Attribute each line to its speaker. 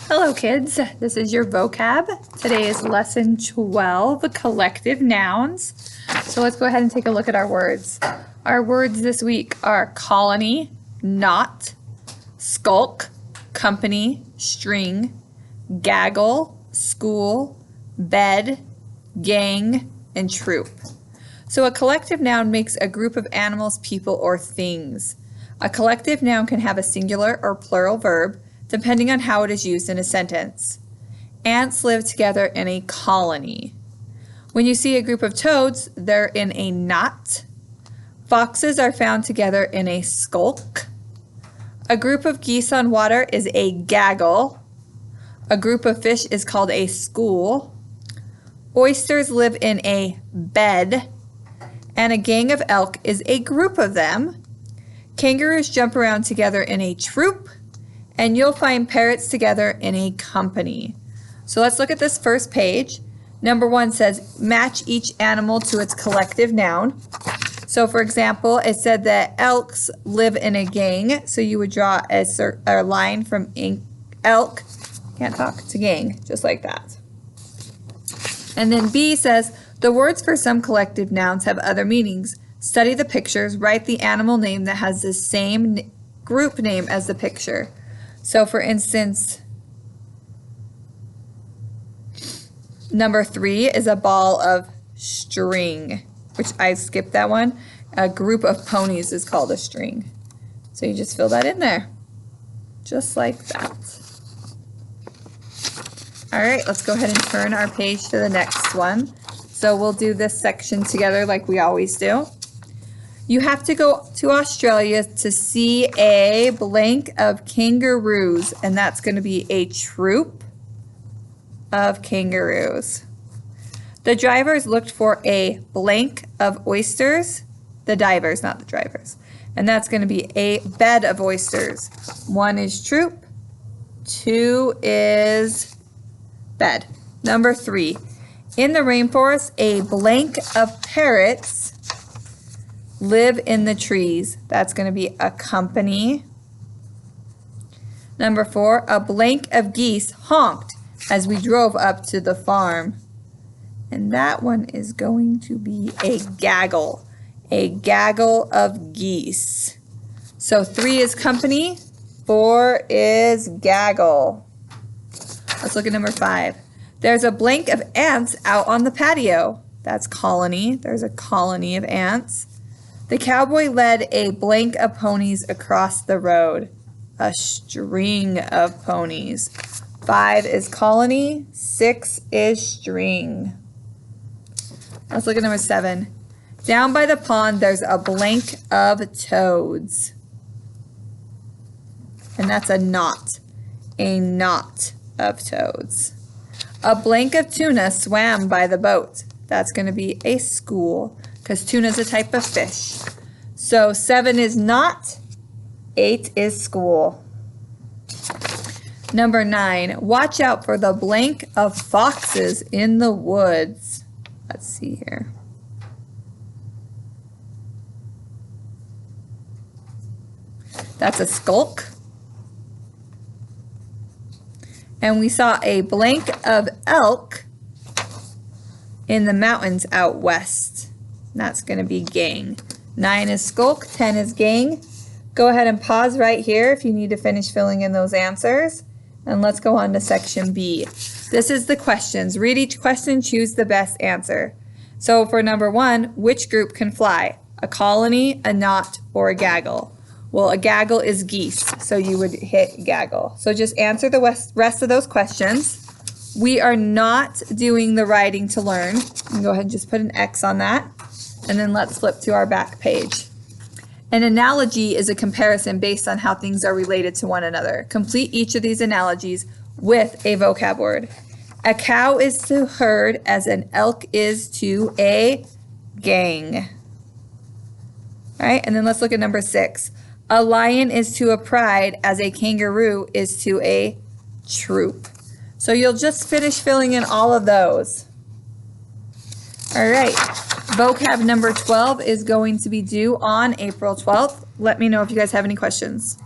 Speaker 1: Hello kids, this is your vocab. Today is lesson 12, collective nouns. So let's go ahead and take a look at our words. Our words this week are colony, knot, skulk, company, string, gaggle, school, bed, gang, and troop. So a collective noun makes a group of animals, people, or things. A collective noun can have a singular or plural verb, depending on how it is used in a sentence. Ants live together in a colony. When you see a group of toads, they're in a knot. Foxes are found together in a skulk. A group of geese on water is a gaggle. A group of fish is called a school. Oysters live in a bed. And a gang of elk is a group of them. Kangaroos jump around together in a troop. And you'll find parrots together in a company. So let's look at this first page. Number 1 says, match each animal to its collective noun. So for example, it said that elks live in a gang. So you would draw a line from elk, can't talk, to gang, just like that. And then B says, the words for some collective nouns have other meanings. Study the pictures, write the animal name that has the same group name as the picture. So for instance, number 3 is a ball of string, which I skipped that one. A group of ponies is called a string. So you just fill that in there, just like that. All right, let's go ahead and turn our page to the next one. So we'll do this section together like we always do. You have to go to Australia to see a blank of kangaroos, and that's going to be a troop of kangaroos. The drivers looked for a blank of oysters, the divers, not the drivers, and that's going to be a bed of oysters. 1 is troop, 2 is bed. Number 3, in the rainforest, a blank of parrots live in the trees. That's going to be a company. Number 4, a blank of geese honked as we drove up to the farm. And that one is going to be a gaggle of geese. So 3 is company, 4 is gaggle. Let's look at number 5. There's a blank of ants out on the patio. That's colony. There's a colony of ants. The cowboy led a blank of ponies across the road. A string of ponies. 5 is colony. 6 is string. Let's look at number 7. Down by the pond, there's a blank of toads. And that's a knot. A knot of toads. A blank of tuna swam by the boat. That's going to be a school, because tuna is a type of fish. So 7 is knot, 8 is school. Number 9, watch out for the blank of foxes in the woods. Let's see here. That's a skulk. And we saw a blank of elk in the mountains out west. That's going to be gang. 9 is skulk, 10 is gang. Go ahead and pause right here if you need to finish filling in those answers. And let's go on to section B. This is the questions. Read each question, choose the best answer. So for number 1, which group can fly? A colony, a knot, or a gaggle? Well, a gaggle is geese, so you would hit gaggle. So just answer the rest of those questions. We are not doing the writing to learn. Go ahead and just put an X on that. And then let's flip to our back page. An analogy is a comparison based on how things are related to one another. Complete each of these analogies with a vocab word. A cow is to herd as an elk is to a gang. All right, and then let's look at number 6. A lion is to a pride as a kangaroo is to a troop. So you'll just finish filling in all of those. All right, vocab number 12 is going to be due on April 12th. Let me know if you guys have any questions.